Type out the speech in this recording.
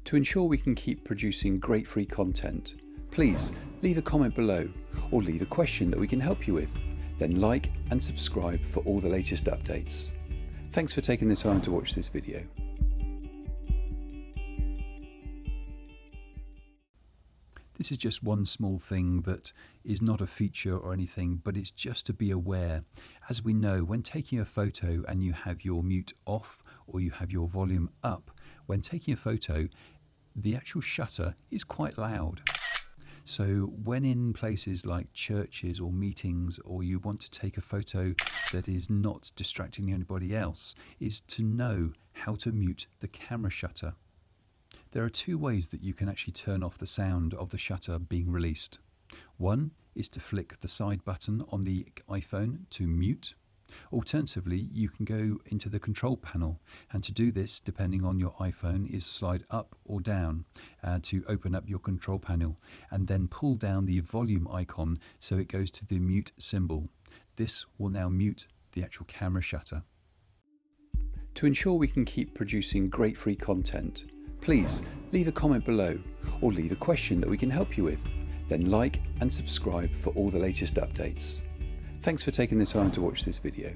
To ensure we can keep producing great free content, please leave a comment below or leave a question that we can help you with. Then like and subscribe for all the latest updates. Thanks for taking the time to watch this video. This is just one small thing that is not a feature or anything, but it's just to be aware. As we know, when taking a photo and you have your mute off or you have your volume up, when taking a photo, the actual shutter is quite loud. So when in places like churches or meetings, or you want to take a photo that is not distracting anybody else, is to know how to mute the camera shutter. There are two ways that you can actually turn off the sound of the shutter being released. One is to flick the side button on the iPhone to mute. Alternatively, you can go into the control panel, and to do this, depending on your iPhone, is slide up or down to open up your control panel, and then pull down the volume icon so it goes to the mute symbol. This will now mute the actual camera shutter. To ensure we can keep producing great free content, please leave a comment below or leave a question that we can help you with. Then like and subscribe for all the latest updates. Thanks for taking the time to watch this video.